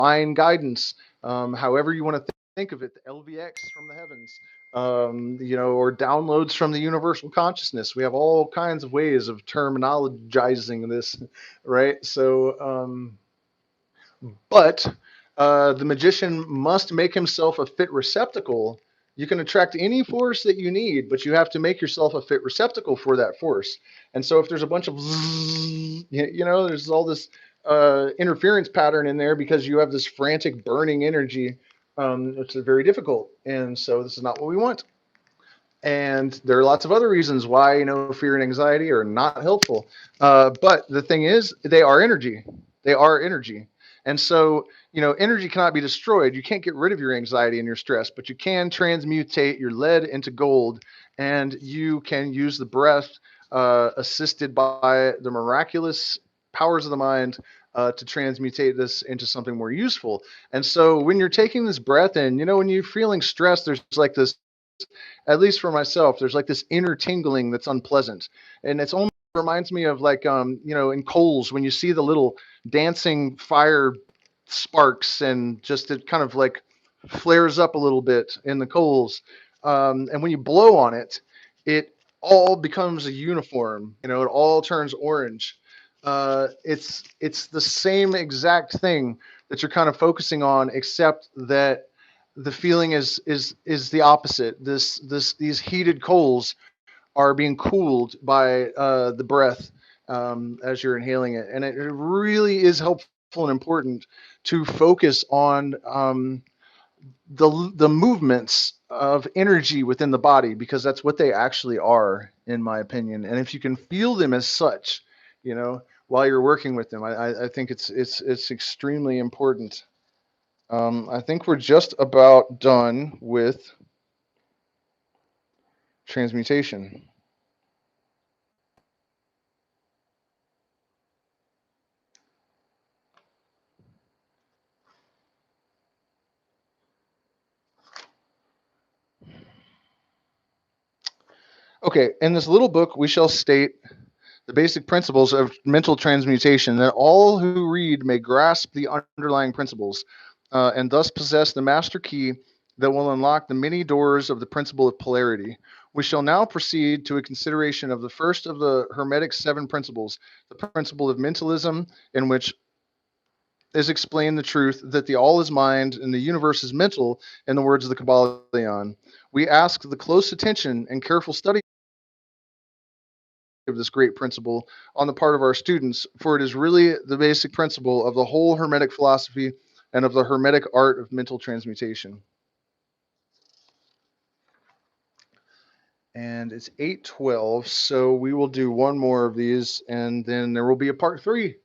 divine guidance, however you want to think of it, the LVX from the heavens, or downloads from the universal consciousness. We have all kinds of ways of terminologizing this, right? But the magician must make himself a fit receptacle. You can attract any force that you need, but you have to make yourself a fit receptacle for that force. And so if there's a bunch of, there's all this interference pattern in there because you have this frantic burning energy, it's very difficult. And so this is not what we want. And there are lots of other reasons why fear and anxiety are not helpful. But the thing is, they are energy. They are energy. And so, energy cannot be destroyed. You can't get rid of your anxiety and your stress, but you can transmutate your lead into gold, and you can use the breath, assisted by the miraculous powers of the mind, to transmutate this into something more useful. And so, when you're taking this breath in, when you're feeling stressed, there's like this, at least for myself, there's like this inner tingling that's unpleasant, and it's almost reminds me of like in coals when you see the little dancing fire sparks, and just it kind of like flares up a little bit in the coals, and when you blow on it, it all becomes a uniform. It all turns orange. It's the same exact thing that you're kind of focusing on, except that the feeling is the opposite. These heated coals are being cooled by the breath, as you're inhaling it, and it really is helpful and important to focus on the movements of energy within the body, because that's what they actually are, in my opinion. And if you can feel them as such, while you're working with them, I think it's extremely important. I think we're just about done with transmutation. Okay, in this little book, we shall state the basic principles of mental transmutation, that all who read may grasp the underlying principles, and thus possess the master key that will unlock the many doors of the principle of polarity. We shall now proceed to a consideration of the first of the Hermetic seven principles, the principle of mentalism, in which is explained the truth that the all is mind and the universe is mental, in the words of the Kybalion. We ask the close attention and careful study of this great principle on the part of our students, for it is really the basic principle of the whole Hermetic philosophy and of the Hermetic art of mental transmutation. And it's 8:12, so we will do one more of these, and then there will be a part three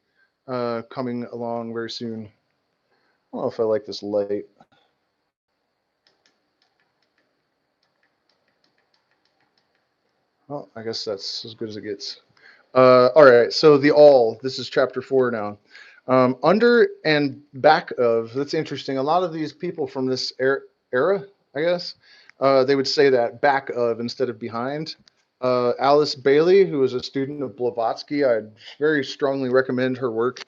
coming along very soon. I don't know if I like this light. Well, I guess that's as good as it gets. All right, so the all. This is chapter 4 now. Under and back of. That's interesting. A lot of these people from this era, I guess, they would say that back of instead of behind. Alice Bailey, who is a student of Blavatsky, I'd very strongly recommend her work.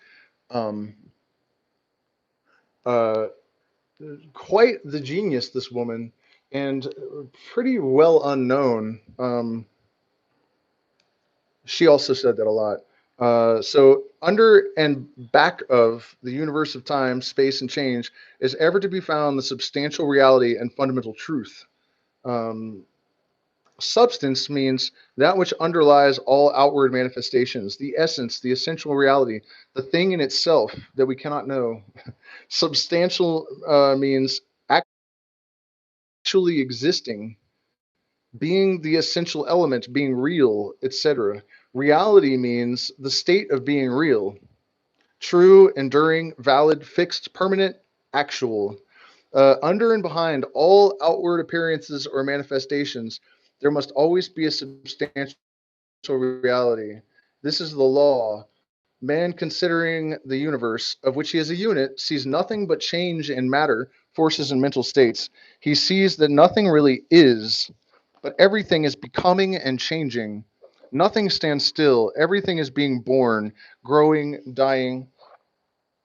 Um, uh, Quite the genius, this woman, and pretty well unknown. She also said that a lot. So, under and back of the universe of time, space, and change is ever to be found the substantial reality and fundamental truth. Um, Substance means that which underlies all outward manifestations, the essence, the essential reality, the thing in itself that we cannot know. Substantial means actually existing, being the essential element, being real, etc. Reality means the state of being real, true, enduring, valid, fixed, permanent, actual. Under and behind all outward appearances or manifestations, there must always be a substantial reality. This is the law. Man, considering the universe, of which he is a unit, sees nothing but change in matter, forces, and mental states. He sees that nothing really is, but everything is becoming and changing. Nothing stands still. Everything is being born, growing, dying,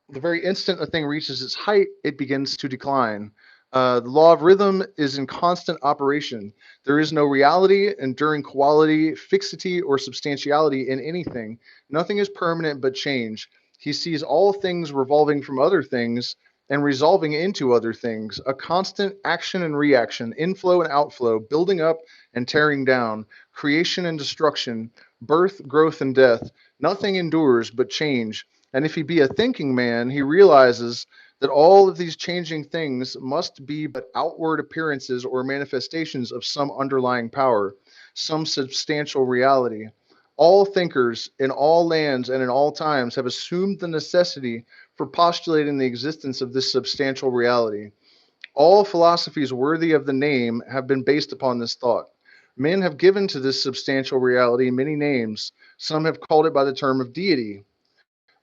The very instant a thing reaches its height, it begins to decline. The law of rhythm is in constant operation. There is no reality, enduring quality, fixity, or substantiality in anything. Nothing is permanent but change. He sees all things revolving from other things and resolving into other things, a constant action and reaction, inflow and outflow, building up and tearing down, creation and destruction, birth, growth, and death. Nothing endures but change. And if he be a thinking man, he realizes that all of these changing things must be but outward appearances or manifestations of some underlying power, some substantial reality. All thinkers in all lands and in all times have assumed the necessity for postulating the existence of this substantial reality. All philosophies worthy of the name have been based upon this thought. Men have given to this substantial reality many names. Some have called it by the term of deity.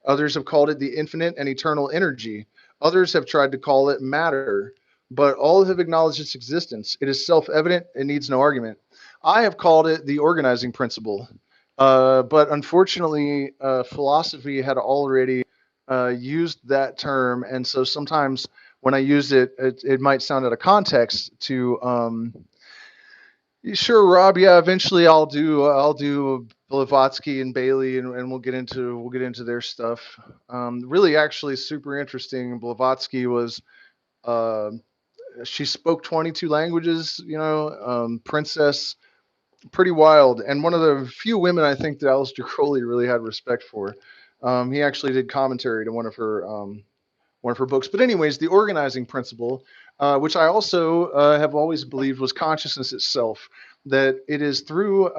Others have called it the infinite and eternal energy. Others have tried to call it matter. But all have acknowledged its existence. It is self evident, it needs no argument. I have called it the organizing principle. But unfortunately, philosophy had already used that term. And so sometimes when I use it, it might sound out of context to sure, Rob. Yeah, eventually I'll do Blavatsky and Bailey, and we'll get into their stuff. Really, actually, super interesting. Blavatsky was uh, she spoke 22 languages. Princess, pretty wild, and one of the few women I think that Aleister Crowley really had respect for. He actually did commentary to one of her books. But anyways, the organizing principle, which I also have always believed was consciousness itself, that it is through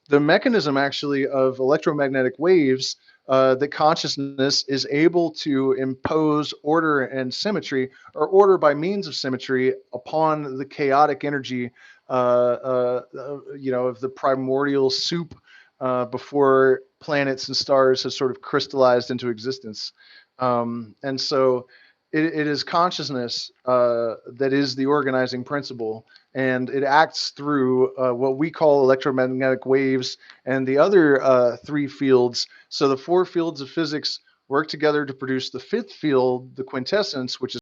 the mechanism actually of electromagnetic waves that consciousness is able to impose order and symmetry, or order by means of symmetry, upon the chaotic energy, of the primordial soup before planets and stars have sort of crystallized into existence. And so it is consciousness that is the organizing principle, and it acts through what we call electromagnetic waves and the other three fields. So the four fields of physics work together to produce the fifth field, the quintessence, which is